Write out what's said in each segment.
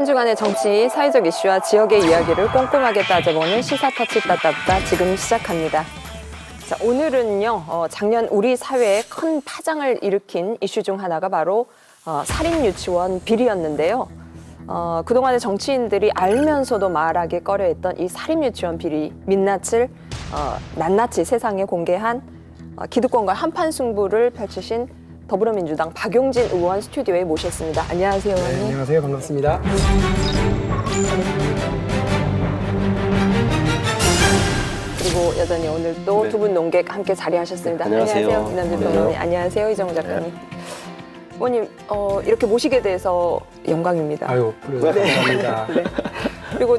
주간의 정치, 사회적 이슈와 지역의 이야기를 꼼꼼하게 따져보는 시사터치 따따따 지금 시작합니다. 자, 오늘은요, 작년 우리 사회에 큰 파장을 일으킨 이슈 중 하나가 바로 살인유치원 비리였는데요. 그동안의 정치인들이 알면서도 말하기 꺼려했던 이 살인유치원 비리 민낯을 낱낱이 세상에 공개한 기득권과 한판 승부를 펼치신 더불어민주당 박용진 의원 스튜디오에 모셨습니다. 안녕하세요, 의원님. 네, 안녕하세요. 반갑습니다. 그리고 여전히 오늘도 두 분 논객 함께 자리하셨습니다. 안녕하세요. 이남준 변호사님. 안녕하세요, 이정우 작가님. 의원님, 이렇게 모시게 돼서 영광입니다. 아유, 감사합니다. 네. 그리고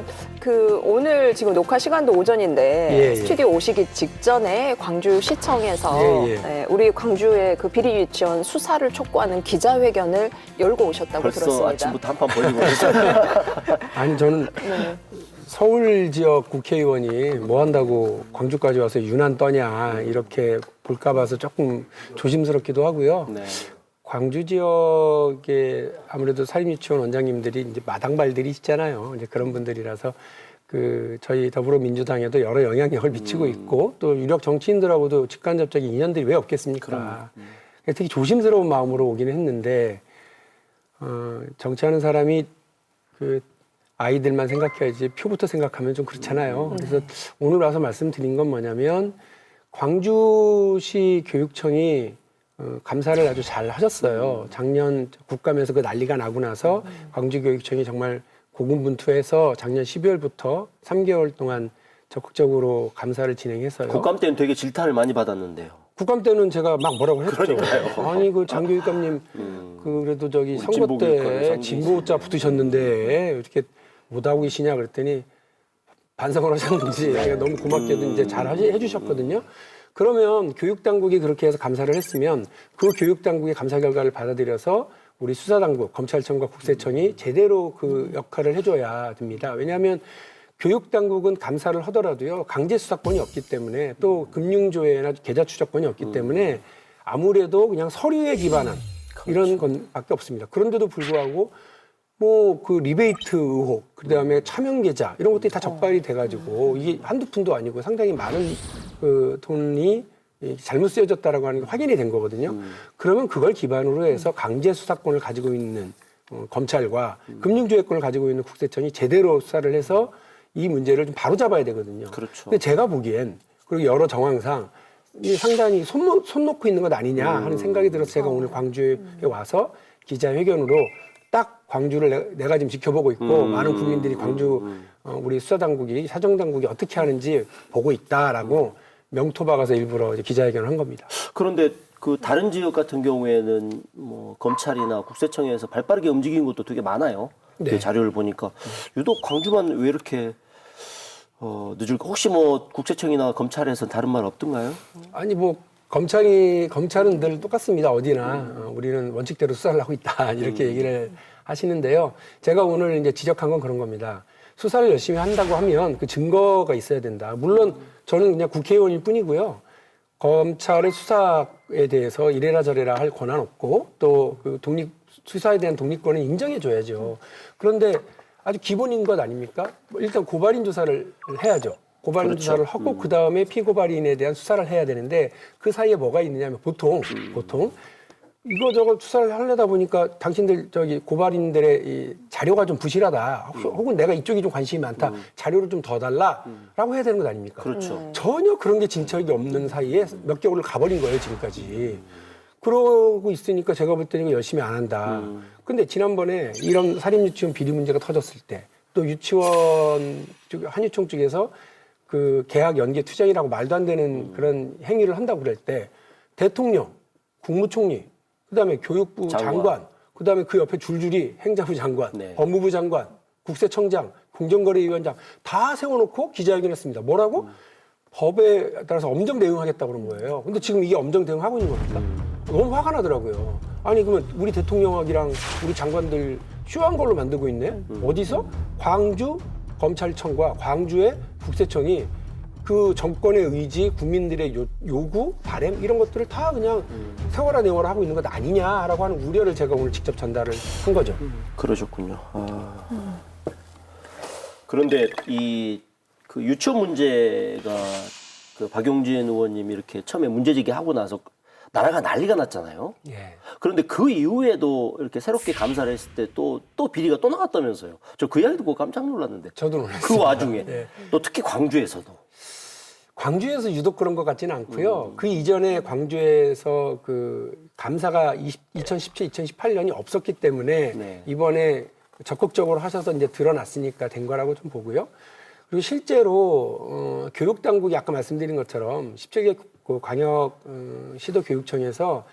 오늘 지금 녹화 시간도 오전인데 스튜디오 오시기 직전에 광주시청에서 네, 우리 광주의 그 비리 유치원 수사를 촉구하는 기자회견을 열고 오셨다고 벌써 들었습니다. 아침부터 한판 벌리고 계세요. 아니, 저는 서울 지역 국회의원이 뭐 한다고 광주까지 와서 유난 떠냐 이렇게 볼까 봐서 조금 조심스럽기도 하고요. 네. 광주 지역에 아무래도 살인유치원 원장님들이 이제 마당발들이 있잖아요. 이제 그런 분들이라서 저희 더불어민주당에도 여러 영향력을 미치고 있고 또 유력 정치인들하고도 직간접적인 인연들이 왜 없겠습니까? 되게 조심스러운 마음으로 오긴 했는데 정치하는 사람이 아이들만 생각해야지 표부터 생각하면 좀 그렇잖아요. 그래서 오늘 와서 말씀드린 건 뭐냐면 광주시 교육청이 감사를 아주 잘 하셨어요. 작년 국감에서 그 난리가 나고 나서 광주교육청이 정말 고군분투해서 작년 12월부터 3개월 동안 적극적으로 감사를 진행했어요. 국감 때는 되게 질타를 많이 받았는데요. 국감 때는 제가 막 뭐라고 했죠. 그러니까요. 아니 장교육감님 그래도 저기 선거 때 진보자 붙으셨는데 이렇게 못하고 계시냐 그랬더니 반성을 하셨는지 너무 고맙게도 이제 잘 해주셨거든요. 그러면 교육당국이 그렇게 해서 감사를 했으면 그 교육당국의 감사 결과를 받아들여서 우리 수사당국, 검찰청과 국세청이 제대로 그 역할을 해줘야 됩니다. 왜냐하면 교육당국은 감사를 하더라도요, 강제수사권이 없기 때문에 또 금융조회나 계좌추적권이 없기 때문에 아무래도 그냥 서류에 기반한 이런 건밖에 없습니다. 그런데도 불구하고 리베이트 의혹, 그 다음에 차명 계좌, 이런 것들이 다 적발이 돼가지고, 이게 한두 푼도 아니고 상당히 많은 돈이 잘못 쓰여졌다라고 하는 게 확인이 된 거거든요. 그러면 그걸 기반으로 해서 강제 수사권을 가지고 있는 검찰과 금융조회권을 가지고 있는 국세청이 제대로 수사를 해서 이 문제를 좀 바로잡아야 되거든요. 그렇죠. 근데 제가 보기엔, 그리고 여러 정황상, 이게 상당히 손 놓고 있는 것 아니냐 하는 생각이 들어서 제가 오늘 광주에 와서 기자회견으로 딱 광주를 내가 지금 지켜보고 있고 많은 국민들이 광주 우리 수사당국이 사정당국이 어떻게 하는지 보고 있다라고 명토 박아서 일부러 이제 기자회견을 한 겁니다. 그런데 다른 지역 같은 경우에는 검찰이나 국세청에서 발빠르게 움직이는 것도 되게 많아요. 네. 그 자료를 보니까 유독 광주만 왜 이렇게 늦을까? 혹시 국세청이나 검찰에서 다른 말 없던가요? 아니 검찰은 늘 똑같습니다. 어디나 우리는 원칙대로 수사를 하고 있다 이렇게 얘기를 하시는데요. 제가 오늘 이제 지적한 건 그런 겁니다. 수사를 열심히 한다고 하면 그 증거가 있어야 된다. 물론 저는 그냥 국회의원일 뿐이고요. 검찰의 수사에 대해서 이래라 저래라 할 권한 없고 또 수사에 대한 독립권을 인정해줘야죠. 그런데 아주 기본인 것 아닙니까? 일단 고발인 조사를 해야죠. 고발인 조사를 하고 그 다음에 피고발인에 대한 수사를 해야 되는데 그 사이에 뭐가 있느냐면 보통 이거저거 수사를 하려다 보니까 당신들 고발인들의 이 자료가 좀 부실하다. 혹은 내가 이쪽이 좀 관심이 많다. 자료를 좀 더 달라라고 해야 되는 것 아닙니까? 그렇죠. 전혀 그런 게 진척이 없는 사이에 몇 개월을 가버린 거예요, 지금까지. 그러고 있으니까 제가 볼 때는 이거 열심히 안 한다. 근데 지난번에 이런 살인유치원 비리 문제가 터졌을 때 또 유치원 한유총 쪽에서 계약 연계 투쟁이라고 말도 안 되는 그런 행위를 한다고 그럴 때 대통령, 국무총리, 그다음에 교육부 장관, 그다음에 그 옆에 줄줄이 행자부 장관, 네. 법무부 장관, 국세청장, 공정거래위원장 다 세워놓고 기자회견했습니다. 뭐라고? 법에 따라서 엄정 대응하겠다고 그런 거예요. 근데 지금 이게 엄정 대응하고 있는 겁니까? 너무 화가 나더라고요. 아니 그러면 우리 대통령하고랑 우리 장관들 쇼한 걸로 만들고 있네? 어디서? 광주 검찰청과 광주의 국세청이 그 정권의 의지, 국민들의 요구, 바램 이런 것들을 다 그냥 세월화 내월화 하고 있는 것 아니냐라고 하는 우려를 제가 오늘 직접 전달을 한 거죠. 그러셨군요. 그런데 그 유치원 문제가 그 박용진 의원님이 이렇게 처음에 문제제기하고 나서 나라가 난리가 났잖아요. 예. 그런데 그 이후에도 이렇게 새롭게 감사를 했을 때 또 비리가 또 나갔다면서요. 저 그 이야기 듣고 깜짝 놀랐는데. 저도 놀랐어요. 그 와중에 예. 또 특히 광주에서도. 광주에서 유독 그런 것 같지는 않고요. 그 이전에 광주에서 그 감사가 2017, 2018년이 없었기 때문에 네. 이번에 적극적으로 하셔서 이제 드러났으니까 된 거라고 좀 보고요. 그리고 실제로 교육 당국이 아까 말씀드린 것처럼 17개 그 광역 시도 교육청에서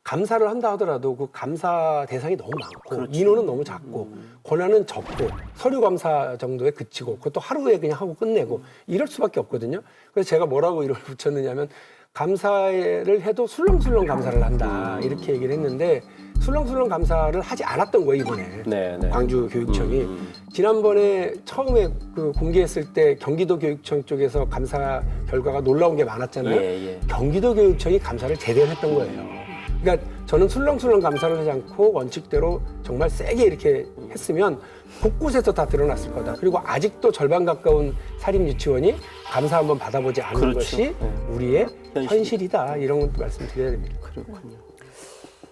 감사를 한다 하더라도 그 감사 대상이 너무 많고 그렇지. 인원은 너무 작고 권한은 적고 서류 감사 정도에 그치고 그것도 하루에 그냥 하고 끝내고 이럴 수밖에 없거든요. 그래서 제가 뭐라고 이걸 붙였느냐면 감사를 해도 술렁술렁 감사를 한다 이렇게 얘기를 했는데 술렁술렁 감사를 하지 않았던 거예요 이번에. 네, 네. 광주 교육청이 지난번에 처음에 그 공개했을 때 경기도 교육청 쪽에서 감사 결과가 놀라운 게 많았잖아요. 예, 예. 경기도 교육청이 감사를 제대로 했던 거예요. 그러니까 저는 술렁술렁 감사를 하지 않고 원칙대로 정말 세게 이렇게 했으면 곳곳에서 다 드러났을 거다. 그리고 아직도 절반 가까운 사립 유치원이 감사 한번 받아보지 않은 그렇죠. 것이 우리의 현실이다. 이런 말씀 드려야 됩니다. 그렇군요.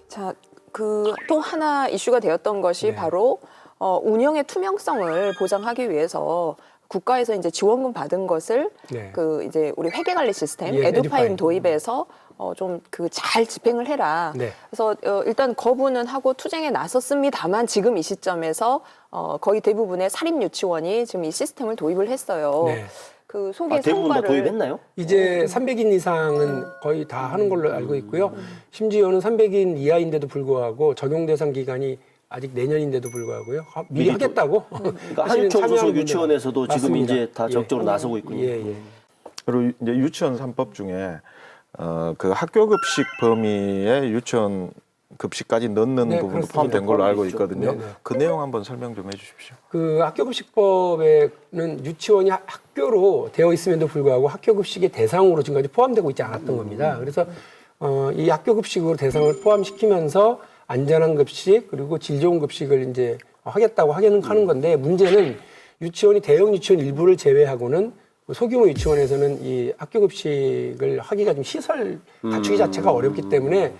자, 그 또 하나 이슈가 되었던 것이 네. 바로 운영의 투명성을 보장하기 위해서 국가에서 이제 지원금 받은 것을 네. 그 이제 우리 회계관리 시스템 예, 에듀파인 에듀파인. 도입해서 좀 그 잘 집행을 해라. 네. 그래서 일단 거부는 하고 투쟁에 나섰습니다만 지금 이 시점에서 거의 대부분의 사립 유치원이 지금 이 시스템을 도입을 했어요. 네. 그 속의 대부분 다 성과를 도입했나요? 이제 300인 이상은 거의 다 하는 걸로 알고 있고요. 심지어는 300인 이하인데도 불구하고 적용 대상 기간이 아직 내년인데도 불구하고요. 미리 미리 또- 하겠다고. 그러니까 하시는 한유총 소속 참여하는 유치원에서도 분들 지금 많습니다. 이제 다 적극적으로 나서고 있군요. 예, 예. 그리고 이제 유치원 3법 중에 그 학교 급식 범위에 유치원 급식까지 넣는 네, 부분도 그렇습니다. 포함된 걸로 알고 포함돼 있죠. 있거든요. 네, 네. 그 내용 한번 설명 좀 해주십시오. 그 학교급식법에는 유치원이 학교로 되어 있음에도 불구하고 학교급식의 대상으로 지금까지 포함되고 있지 않았던 겁니다. 그래서 이 학교급식으로 대상을 포함시키면서 안전한 급식 그리고 질 좋은 급식을 이제 하겠다고 하는 건데 문제는 유치원이 대형 유치원 일부를 제외하고는 소규모 유치원에서는 이 학교급식을 하기가 좀 시설 갖추기 자체가 어렵기 때문에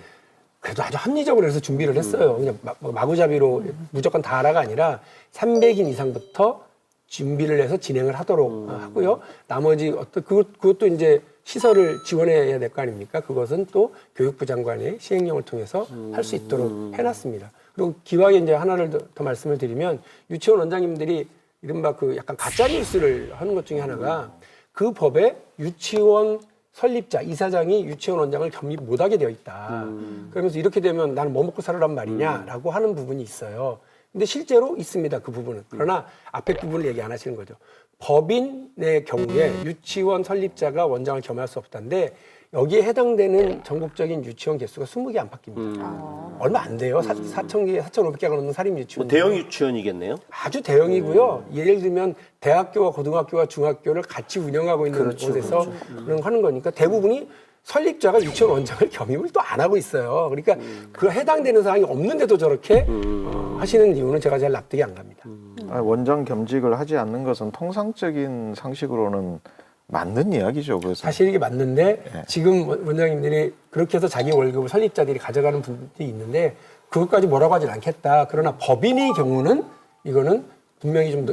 그래도 아주 합리적으로 해서 준비를 했어요. 그냥 마구잡이로 무조건 다 하라가 아니라 300인 이상부터 준비를 해서 진행을 하도록 하고요. 나머지 그것도 이제 시설을 지원해야 될 거 아닙니까? 그것은 또 교육부 장관의 시행령을 통해서 할 수 있도록 해놨습니다. 그리고 기왕에 이제 하나를 더 말씀을 드리면 유치원 원장님들이 이른바 그 약간 가짜 뉴스를 하는 것 중에 하나가 그 법에 유치원 설립자, 이사장이 유치원 원장을 겸입 못하게 되어 있다. 그러면서 이렇게 되면 나는 뭐 먹고 살으란 말이냐라고 하는 부분이 있어요. 근데 실제로 있습니다. 그 부분은. 그러나 앞에 부분을 얘기 안 하시는 거죠. 법인의 경우에 유치원 설립자가 원장을 겸할 수 없다는데 여기에 해당되는 전국적인 유치원 개수가 20개 안팎입니다. 얼마 안 돼요. 4,000개, 4,500개가 넘는 사립 유치원. 뭐 대형 유치원이겠네요. 아주 대형이고요. 예를 들면 대학교와 고등학교와 중학교를 같이 운영하고 있는 곳에서 하는 거니까 대부분이 설립자가 유치원 원장을 겸임을 또 안 하고 있어요. 그러니까 그 해당되는 사항이 없는데도 저렇게 하시는 이유는 제가 잘 납득이 안 갑니다. 원장 겸직을 하지 않는 것은 통상적인 상식으로는 맞는 이야기죠. 그래서 사실 이게 맞는데 네. 지금 원장님들이 그렇게 해서 자기 월급을 설립자들이 가져가는 분들이 있는데 그것까지 뭐라고 하진 않겠다. 그러나 법인의 경우는 이거는 분명히 좀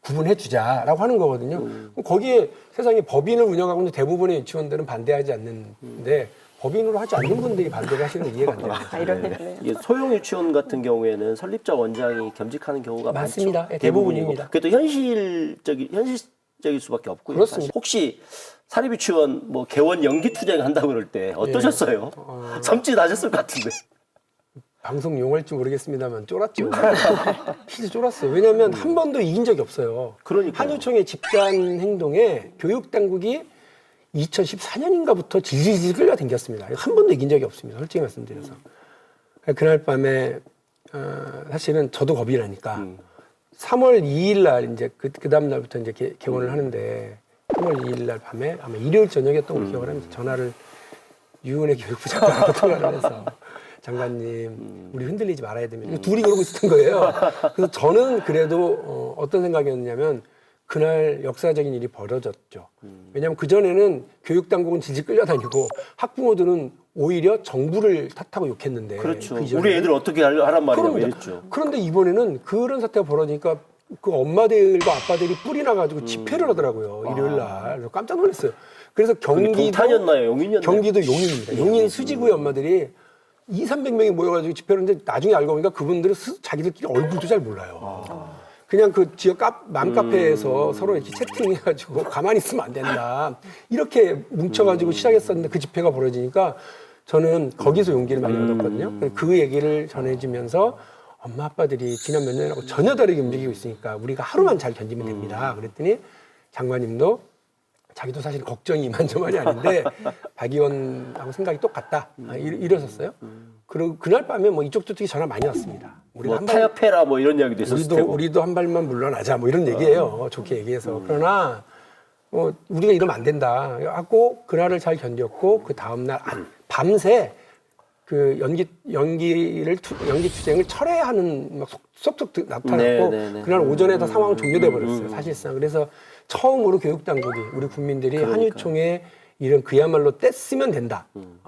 구분해 주자라고 하는 거거든요. 그럼 거기에 세상에 법인을 운영하고 있는 대부분의 유치원들은 반대하지 않는데 법인으로 하지 않는 분들이 반대를 하시는 거 이해가 안 됩니다. 아, 이런 이게 소형 유치원 같은 경우에는 설립자 원장이 겸직하는 경우가 맞습니다. 많죠. 예, 대부분입니다. 그게 또 현실적일 수밖에 없고요. 그렇습니다. 사실. 혹시 사립 유치원 뭐 개원 연기 투쟁 한다고 그럴 때 어떠셨어요? 섬찟하셨을 것 같은데. 방송 용어일지 모르겠습니다만 쫄았죠. 진짜 쫄았어요. 왜냐하면 한 번도 이긴 적이 없어요. 그러니까요. 한유총의 집단 행동에 교육당국이 2014년인가부터 질질질 끌려당겼습니다. 한 번도 이긴 적이 없습니다. 솔직히 말씀드려서. 그날 밤에 사실은 저도 겁이 나니까 3월 2일 날 이제 그 다음 날부터 이제 개원을 하는데 3월 2일 날 밤에 아마 일요일 저녁이었던 걸 기억을 합니다. 전화를 유은혜 교육부 장관하고 통화를 해서 장관님 우리 흔들리지 말아야 됩니다. 둘이 그러고 있었던 거예요. 그래서 저는 그래도 어떤 생각이었냐면 그날 역사적인 일이 벌어졌죠. 왜냐하면 그전에는 교육당국은 질질 끌려다니고 학부모들은 오히려 정부를 탓하고 욕했는데 그렇죠. 그 이전에는. 우리 애들 어떻게 하란 말이냐 그럽니다. 이랬죠. 그런데 이번에는 그런 사태가 벌어지니까 그 엄마들과 아빠들이 뿔이 나가지고 집회를 하더라고요. 일요일 날. 그래서 깜짝 놀랐어요. 그래서 경기도 동탄이었나요? 용인이었나요? 경기도 용인입니다. 용인 수지구의 엄마들이 200~300명이 모여가지고 집회를 했는데 나중에 알고 보니까 그분들은 자기들끼리 얼굴도 잘 몰라요. 그냥 그 지역 맘카페에서 서로 이렇게 채팅해가지고 가만히 있으면 안 된다. 이렇게 뭉쳐가지고 시작했었는데 그 집회가 벌어지니까 저는 거기서 용기를 많이 얻었거든요. 그 얘기를 전해주면서 엄마 아빠들이 지난 몇 년이라고 전혀 다르게 움직이고 있으니까 우리가 하루만 잘 견디면 됩니다. 그랬더니 장관님도 자기도 사실 걱정이 이만저만이 아닌데 박 의원하고 생각이 똑같다. 이러셨어요. 그리고 그날 밤에 뭐 이쪽 저쪽이 전화 많이 왔습니다. 우리가 뭐 타협해라 뭐 이런 이야기도 있었을 테고. 우리도 한 발만 물러나자 뭐 이런 얘기예요. 좋게 얘기해서. 그러나 우리가 이러면 안 된다 하고 그날을 잘 견뎠고 그 다음 날 밤새 그 연기 투쟁을 철회하는 막 쏙쏙 나타났고 그날 오전에 다 상황은 종료돼 버렸어요. 사실상. 그래서 처음으로 교육당국이 우리 국민들이 한유총에 이런 그야말로 뗐으면 된다.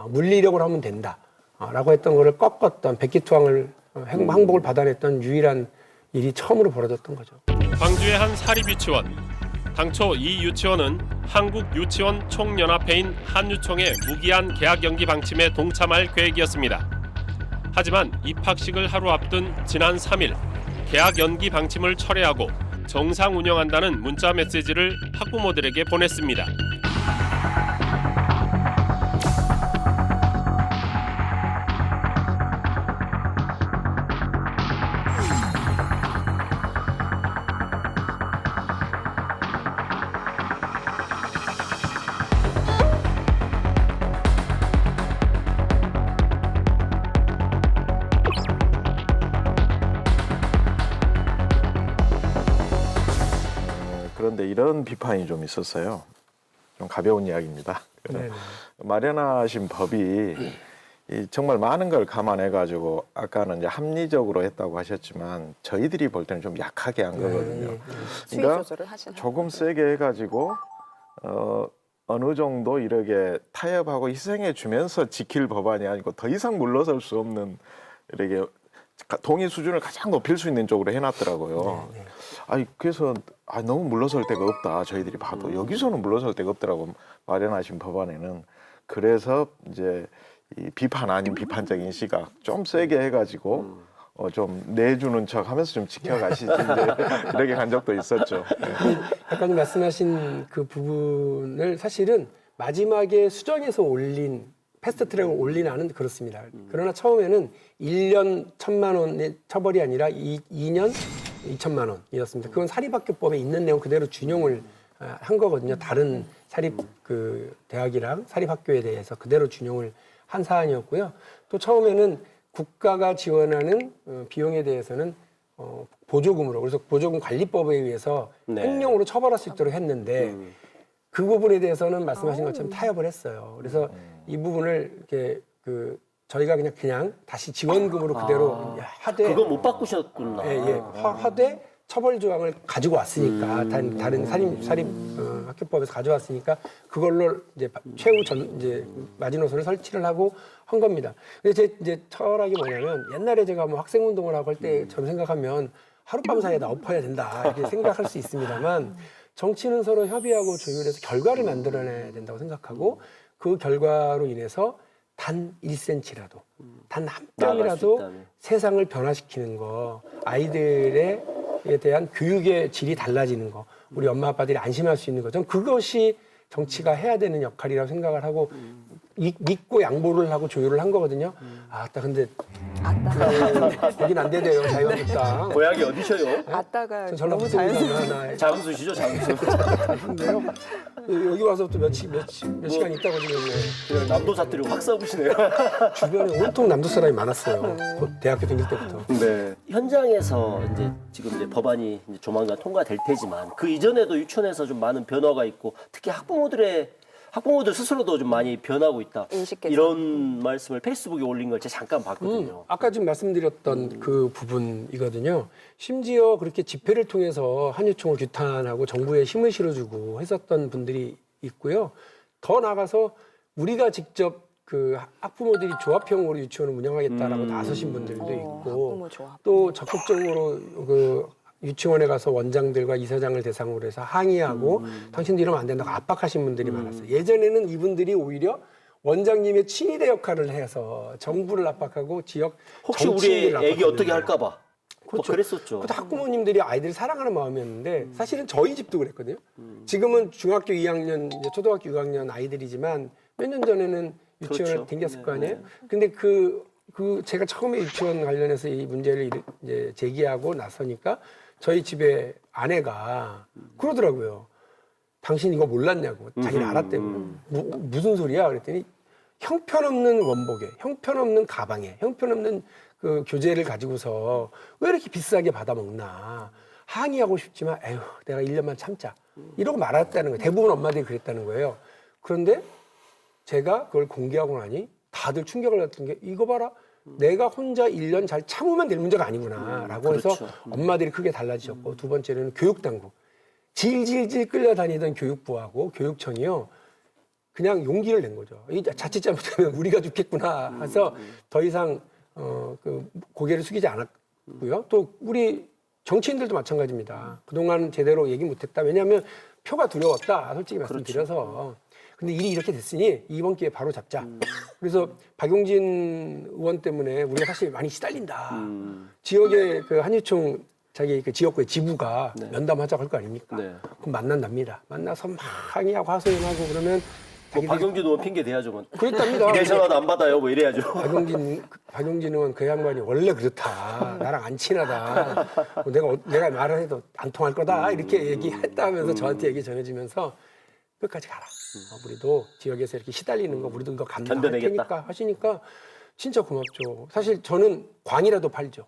물리력을 하면 된다. 라고 했던 거를 꺾었던 백기투항을 항복을 받아냈던 유일한 일이 처음으로 벌어졌던 거죠. 광주의 한 사립유치원. 당초 이 유치원은 한국유치원 총연합회인 한유총의 무기한 계약 연기 방침에 동참할 계획이었습니다. 하지만 입학식을 하루 앞둔 지난 3일 계약 연기 방침을 철회하고 정상 운영한다는 문자 메시지를 학부모들에게 보냈습니다. 그런데 이런 비판이 좀 있었어요. 좀 가벼운 이야기입니다. 마련하신 법이 정말 많은 걸 감안해가지고 아까는 이제 합리적으로 했다고 하셨지만 저희들이 볼 때는 좀 약하게 한 거거든요. 그러니까 조금 세게 해가지고 어느 정도 이렇게 타협하고 희생해 주면서 지킬 법안이 아니고 더 이상 물러설 수 없는 이렇게 동의 수준을 가장 높일 수 있는 쪽으로 해놨더라고요. 그래서 너무 물러설 데가 없다. 저희들이 봐도 여기서는 물러설 데가 없더라고 마련하신 법안에는. 그래서 이제 이 비판 아닌 비판적인 시각 좀 세게 해가지고 좀 내주는 척하면서 좀 지켜가시지 이렇게 간 적도 있었죠. 아까 말씀하신 그 부분을 사실은 마지막에 수정해서 올린 패스트트랙을 올린 안은 그렇습니다. 그러나 처음에는 1년 1,000만 원의 처벌이 아니라 2년 2천만 원이었습니다. 그건 사립학교법에 있는 내용 그대로 준용을 한 거거든요. 다른 사립 그 대학이랑 사립학교에 대해서 그대로 준용을 한 사안이었고요. 또 처음에는 국가가 지원하는 비용에 대해서는 보조금으로, 그래서 보조금 관리법에 의해서 횡령으로 처벌할 수 있도록 했는데 그 부분에 대해서는 말씀하신 것처럼 타협을 했어요. 그래서 이 부분을 이렇게 저희가 그냥 다시 지원금으로 그대로 하되 그거 못 바꾸셨구나. 하되 처벌 조항을 가지고 왔으니까 다른 사립 학교법에서 가져왔으니까 그걸로 이제 최후 이제 마지노선을 설치를 하고 한 겁니다. 근데 제 이제 철학이 뭐냐면 옛날에 제가 뭐 학생 운동을 하고 할 때 저는 생각하면 하룻밤 사이에 다 엎어야 된다 이렇게 생각할 수 있습니다만 정치는 서로 협의하고 조율해서 결과를 만들어내야 된다고 생각하고 그 결과로 인해서 단 1cm라도, 단 한 뼘이라도 세상을 변화시키는 거, 아이들에 대한 교육의 질이 달라지는 거, 우리 엄마 아빠들이 안심할 수 있는 거, 전 그것이 정치가 해야 되는 역할이라고 생각을 하고 믿고 양보를 하고 조율을 한 거거든요. 아따 근데 아따. 거긴 안 되대요 자유한국당. 고향이 어디셔요? 아따가 전 너무 전라북도 자연스러워. 하나 장수시죠, 장수. 근데요 여기 와서 또 몇 시간 있다고 지금 남도 사투리 확 써보시네요. 주변에 온통 남도 사람이 많았어요. 대학교 다닐 때부터. 네. 현장에서 이제 지금 이제 법안이 이제 조만간 통과될 테지만 그 이전에도 유치원에서 좀 많은 변화가 있고 특히 학부모들 스스로도 좀 많이 변하고 있다. 인식 개선. 이런 말씀을 페이스북에 올린 걸 제가 잠깐 봤거든요. 아까 지금 말씀드렸던 그 부분이거든요. 심지어 그렇게 집회를 통해서 한유총을 규탄하고 정부에 힘을 실어주고 했었던 분들이 있고요. 더 나아가서 우리가 직접 그 학부모들이 조합형으로 유치원을 운영하겠다라고 나서신 분들도 있고 학부모 조합. 또 적극적으로 그 유치원에 가서 원장들과 이사장을 대상으로 해서 항의하고 당신들 이러면 안 된다고 압박하신 분들이 많았어요. 예전에는 이분들이 오히려 원장님의 친위대 역할을 해서 정부를 압박하고 지역 혹시 정치인들을 우리 애기 압박하는 어떻게 할까봐. 뭐 그렇죠. 그랬었죠. 그것도 학부모님들이 아이들을 사랑하는 마음이었는데 사실은 저희 집도 그랬거든요. 지금은 중학교 2학년, 이제 초등학교 6학년 아이들이지만 몇 년 전에는 유치원을 그렇죠. 댕겼을 네, 거 아니에요. 네. 근데 그 제가 처음에 유치원 관련해서 이 문제를 이제 제기하고 나서니까 저희 집에 아내가 그러더라고요. 당신 이거 몰랐냐고. 자기는 알았대요. 무슨 소리야? 그랬더니 형편없는 원복에, 형편없는 가방에, 형편없는 그 교재를 가지고서 왜 이렇게 비싸게 받아먹나. 항의하고 싶지만 에휴 내가 1년만 참자. 이러고 말았다는 거예요. 대부분 엄마들이 그랬다는 거예요. 그런데 제가 그걸 공개하고 나니 다들 충격을 받던 게 이거 봐라. 내가 혼자 1년 잘 참으면 될 문제가 아니구나 라고 해서 그렇죠. 엄마들이 크게 달라지셨고 두 번째는 교육당국. 질질질 끌려다니던 교육부하고 교육청이요. 그냥 용기를 낸 거죠. 이 자칫 잘못하면 우리가 죽겠구나 해서 더 이상 그 고개를 숙이지 않았고요. 또 우리 정치인들도 마찬가지입니다. 그동안 제대로 얘기 못했다. 왜냐하면 표가 두려웠다. 솔직히 말씀드려서. 근데 일이 이렇게 됐으니 이번 기회에 바로 잡자. 그래서 박용진 의원 때문에 우리가 사실 많이 시달린다. 지역의 그 한유총 자기 그 지역구의 지부가 면담하자고 할 거 아닙니까? 네. 그럼 만난답니다. 만나서 막 항의하고 하소연하고 그러면 뭐 자기들이 박영진 의원 핑계 대야죠. 뭐. 그랬답니다. 내 전화도 안 받아요. 뭐 이래야죠. 박용진 의원 그 양반이 원래 그렇다. 나랑 안 친하다. 내가 말을 해도 안 통할 거다. 이렇게 얘기했다 하면서 저한테 얘기 전해주면서 끝까지 가라. 우리도 지역에서 이렇게 시달리는 거 우리도 이거 감당할 견뎌내겠다. 테니까 하시니까 진짜 고맙죠. 사실 저는 광이라도 팔죠.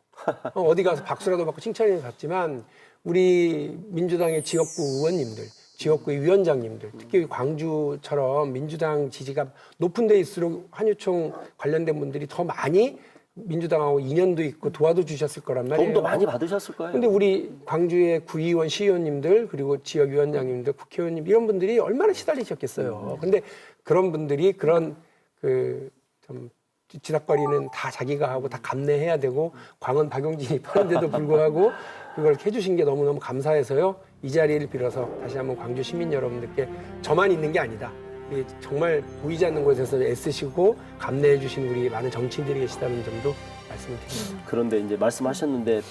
어디 가서 박수라도 받고 칭찬을 받지만 우리 민주당의 지역구 의원님들, 지역구의 위원장님들, 특히 광주처럼 민주당 지지가 높은 데 있을수록 한유총 관련된 분들이 더 많이 민주당하고 인연도 있고 도와도 주셨을 거란 말이에요. 도움도 많이 받으셨을 거예요. 근데 우리 광주의 구의원, 시의원님들 그리고 지역위원장님들, 국회의원님 이런 분들이 얼마나 시달리셨겠어요. 근데 그런 분들이 그런 그 좀 지닥거리는 다 자기가 하고 다 감내해야 되고 광은 박용진이 파는데도 불구하고 그걸 해주신 게 너무너무 감사해서요. 이 자리를 빌어서 다시 한번 광주 시민 여러분들께 저만 있는 게 아니다. 정말 보이지 않는 곳에서 애쓰시고 감내해 주신 우리 많은 정치인들이 계시다는 점도 말씀을 드립니다. 그런데 이제 말씀하셨는데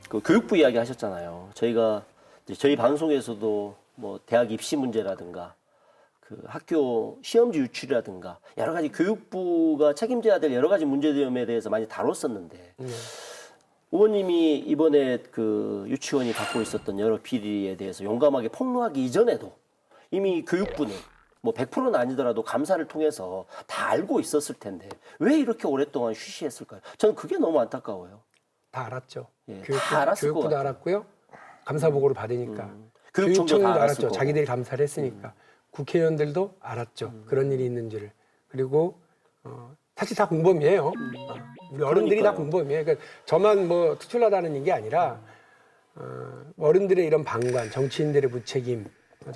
그 교육부 이야기 하셨잖아요. 저희가 이제 저희 방송에서도 뭐 대학 입시 문제라든가 그 학교 시험지 유출이라든가 여러 가지 교육부가 책임져야 될 여러 가지 문제점에 대해서 많이 다뤘었는데 의원님이 이번에 그 유치원이 갖고 있었던 여러 비리에 대해서 용감하게 폭로하기 이전에도 이미 교육부는 뭐 100%는 아니더라도 감사를 통해서 다 알고 있었을 텐데 왜 이렇게 오랫동안 쉬쉬했을까요? 저는 그게 너무 안타까워요. 다 알았죠. 예, 다 알았을 것 교육부도 같아요. 알았고요. 감사 보고를 받으니까. 교육청도 교육청도 다 알았을 알았죠. 거고. 자기들이 감사를 했으니까. 국회의원들도 알았죠. 그런 일이 있는지를. 그리고 사실 다 공범이에요. 우리 어른들이 다 그러니까요. 공범이에요. 그러니까 저만 뭐 특출나다는 게 아니라 어른들의 이런 방관, 정치인들의 무책임,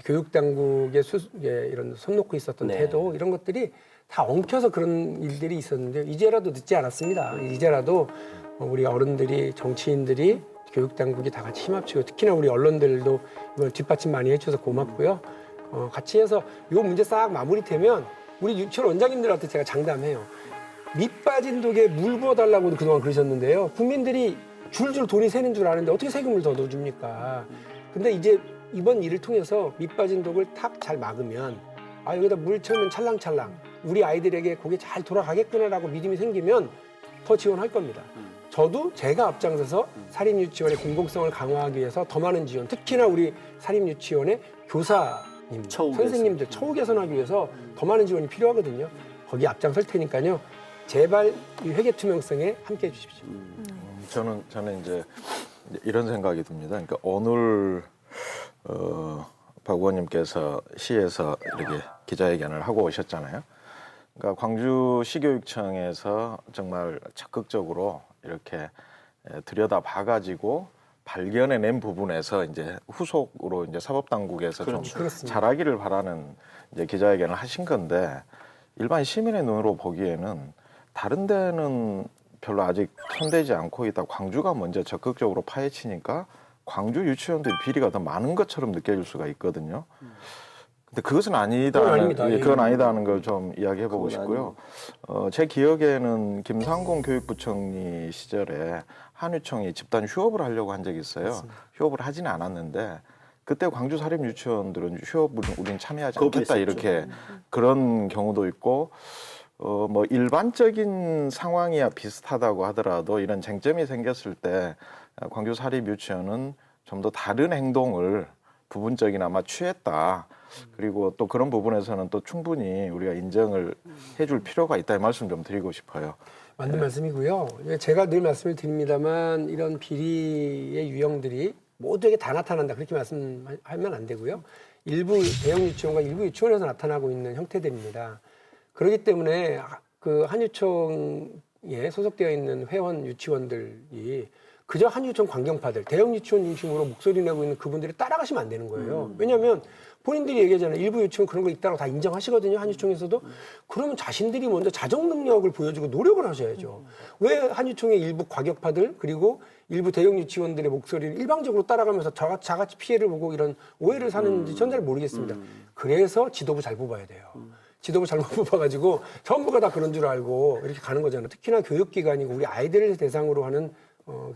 교육당국의 이런 손 놓고 있었던 네. 태도 이런 것들이 다 엉켜서 그런 일들이 있었는데 이제라도 늦지 않았습니다. 이제라도 우리 어른들이 정치인들이 교육당국이 다 같이 힘합치고 특히나 우리 언론들도 이걸 뒷받침 많이 해줘서 고맙고요. 같이 해서 이 문제 싹 마무리되면 우리 유치원 원장님들한테 제가 장담해요. 밑 빠진 독에 물 부어달라고도 그동안 그러셨는데요. 국민들이 줄줄 돈이 새는 줄 아는데 어떻게 세금을 더 넣어줍니까? 근데 이제 이번 일을 통해서 밑 빠진 독을 탁 잘 막으면 여기다 물 채우면 찰랑찰랑 우리 아이들에게 그게 잘 돌아가겠구나라고 믿음이 생기면 더 지원할 겁니다. 저도 제가 앞장서서 사립유치원의 공공성을 강화하기 위해서 더 많은 지원, 특히나 우리 사립유치원의 교사님, 처우 선생님들 처우 개선하기 위해서 더 많은 지원이 필요하거든요. 거기 앞장설 테니까요. 제발 이 회계 투명성에 함께해 주십시오. 저는 이제 이런 생각이 듭니다. 그러니까 오늘 박 의원님께서 시에서 이렇게 기자회견을 하고 오셨잖아요. 그러니까 광주시교육청에서 정말 적극적으로 이렇게 들여다봐가지고 발견해낸 부분에서 이제 후속으로 이제 사법당국에서 좀 그렇습니다. 잘하기를 바라는 이제 기자회견을 하신 건데 일반 시민의 눈으로 보기에는 다른 데는 별로 아직 손대지 않고 있다. 광주가 먼저 적극적으로 파헤치니까 광주 유치원들의 비리가 더 많은 것처럼 느껴질 수가 있거든요. 근데 그것은 아니다. 그건 아닙니다. 그건 아니다는 걸 좀 이야기해보고 싶고요. 제 기억에는 김상곤 교육부총리 시절에 한유총이 집단 휴업을 하려고 한 적이 있어요. 맞습니다. 휴업을 하지는 않았는데 그때 광주 사립 유치원들은 휴업을 우리는 참여하지 거부했었죠. 않겠다 이렇게 그런 경우도 있고 뭐 일반적인 상황이야 비슷하다고 하더라도 이런 쟁점이 생겼을 때 광주 사립 유치원은 좀 더 다른 행동을 부분적이나마 취했다. 그리고 또 그런 부분에서는 또 충분히 우리가 인정을 해줄 필요가 있다 이 말씀 좀 드리고 싶어요. 맞는 말씀이고요. 제가 늘 말씀을 드립니다만 이런 비리의 유형들이 모두에게 다 나타난다 그렇게 말씀하면 안 되고요. 일부 대형 유치원과 일부 유치원에서 나타나고 있는 형태들입니다. 그렇기 때문에 그 한유총에 소속되어 있는 회원 유치원들이 그저 한유총 관경파들, 대형 유치원 중심으로 목소리 내고 있는 그분들이 따라가시면 안 되는 거예요. 왜냐하면 본인들이 얘기하잖아요. 일부 유치원 그런 거 있다고 다 인정하시거든요. 한유총에서도. 그러면 자신들이 먼저 자정 능력을 보여주고 노력을 하셔야죠. 왜 한유총의 일부 과격파들 그리고 일부 대형 유치원들의 목소리를 일방적으로 따라가면서 자같이 피해를 보고 이런 오해를 사는지 전 잘 모르겠습니다. 그래서 지도부 잘 뽑아야 돼요. 지도부 잘못 뽑아가지고 전부가 다 그런 줄 알고 이렇게 가는 거잖아요. 특히나 교육기관이고 우리 아이들을 대상으로 하는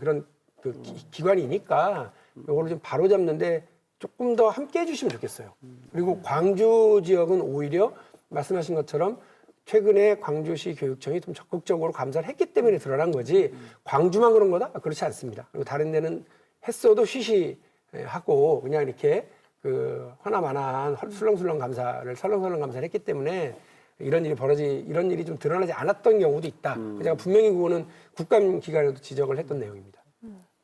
그런 그 기관이니까 이거를 좀 바로잡는데 조금 더 함께 해주시면 좋겠어요. 그리고 광주 지역은 오히려 말씀하신 것처럼 최근에 광주시 교육청이 좀 적극적으로 감사를 했기 때문에 드러난 거지 광주만 그런 거다? 그렇지 않습니다. 그리고 다른 데는 했어도 쉬쉬하고 그냥 이렇게 그 하나만한 설렁설렁 감사를 했기 때문에 이런 일이 좀 드러나지 않았던 경우도 있다. 제가 분명히 그거는 국감기관에도 지적을 했던 내용입니다.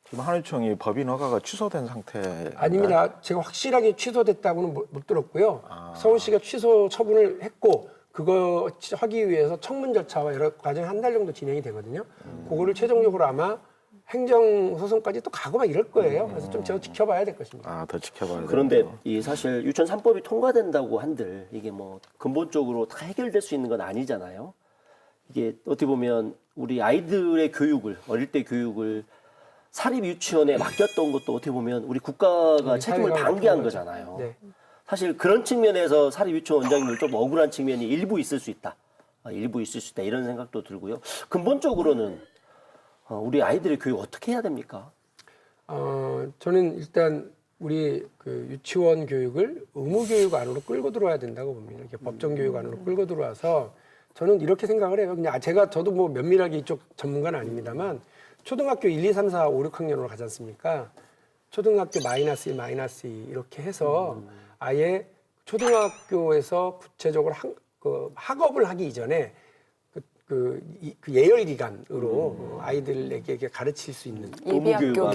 지금 한유총이 법인 허가가 취소된 상태 아닙니다. 제가 확실하게 취소됐다고는 못 들었고요. 서울시가 취소 처분을 했고 그거 하기 위해서 청문 절차와 여러 과정이 한 달 정도 진행이 되거든요. 그거를 최종적으로 아마 행정소송까지 또 가고 막 이럴 거예요. 그래서 좀 더 지켜봐야 될 것입니다. 더 지켜봐야 그런데 되겠네요. 이 사실 유치원 3법이 통과된다고 한들 이게 뭐 근본적으로 다 해결될 수 있는 건 아니잖아요. 이게 어떻게 보면 우리 아이들의 교육을 어릴 때 교육을 사립 유치원에 맡겼던 것도 어떻게 보면 우리 국가가 책임을 방기한 거잖아요. 네. 사실 그런 측면에서 사립 유치원 원장님은 좀 억울한 측면이 일부 있을 수 있다. 이런 생각도 들고요. 근본적으로는 우리 아이들의 교육 어떻게 해야 됩니까? 저는 일단 우리 그 유치원 교육을 의무 교육 안으로 끌고 들어와야 된다고 봅니다. 이렇게 법정 교육 안으로 끌고 들어와서 저는 이렇게 생각을 해요. 그냥 저도 뭐 면밀하게 이쪽 전문가는 아닙니다만 초등학교 1, 2, 3, 4, 5, 6학년으로 가지 않습니까? 초등학교 -1, -2 이렇게 해서 아예 초등학교에서 구체적으로 학업을 하기 이전에 그 예열 기간으로 아이들에게 이렇게 가르칠 수 있는 예비학교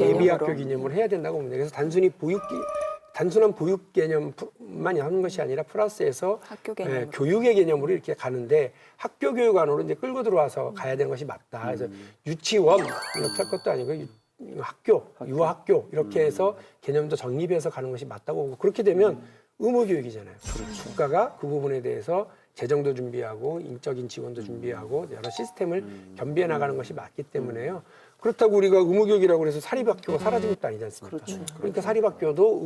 개념으로 해야 된다고 봅니다. 그래서 단순한 보육 개념만 하는 것이 아니라 플러스해서 학교 개념으로. 교육의 개념으로 이렇게 가는데 학교 교육 안으로 이제 끌고 들어와서 가야 되는 것이 맞다. 그래서 유치원 이렇게 할 것도 아니고 학교, 유아학교 이렇게 해서 개념도 정립해서 가는 것이 맞다고 보고 그렇게 되면 의무 교육이잖아요. 국가가 그 부분에 대해서 재정도 준비하고 인적인 지원도 준비하고 여러 시스템을 겸비해 나가는 것이 맞기 때문에요. 그렇다고 우리가 의무교육이라고 해서 사립학교가 사라진 것도 아니지 않습니까? 그러니까 사립학교도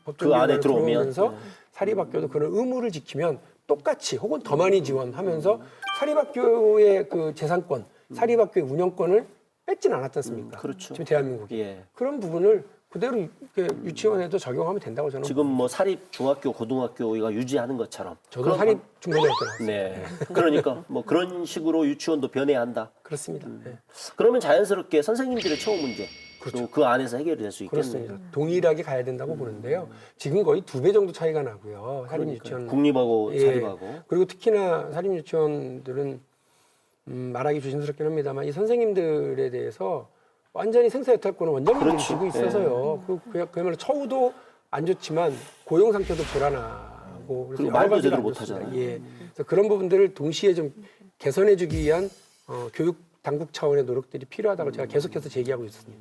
법정 그 안에 들어오면서 사립학교도 그런 의무를 지키면 똑같이 혹은 더 많이 지원하면서 사립학교의 그 재산권, 사립학교의 운영권을 뺏지는 않았지 않습니까? 그렇죠. 지금 대한민국이. 예. 그런 부분을 그대로 이렇게 유치원에도 적용하면 된다고 저는. 지금 뭐 사립 중학교, 고등학교가 유지하는 것처럼. 저도 그런 사립 중고등학교 나왔어요. 네. 그러니까 뭐 그런 식으로 유치원도 변해야 한다. 그렇습니다. 네. 그러면 자연스럽게 선생님들의 처우 문제 그렇죠. 그 안에서 해결이 될 수 있겠네요. 그렇습니다. 동일하게 가야 된다고 보는데요. 지금 거의 2배 정도 차이가 나고요. 사립 유치원. 국립하고 예. 사립하고. 그리고 특히나 사립 유치원들은 말하기 조심스럽긴 합니다만 이 선생님들에 대해서 완전히 생사여탈권을 원장님들이 그렇죠. 쥐고 있어서요. 그야말로 처우도 안 좋지만 고용 상태도 불안하고 그래서 그리고 여러 말도 가지가 제대로 안 못 좋습니다. 하잖아요. 예. 그래서 그런 부분들을 동시에 좀 개선해주기 위한 교육 당국 차원의 노력들이 필요하다고 제가 계속해서 제기하고 있습니다.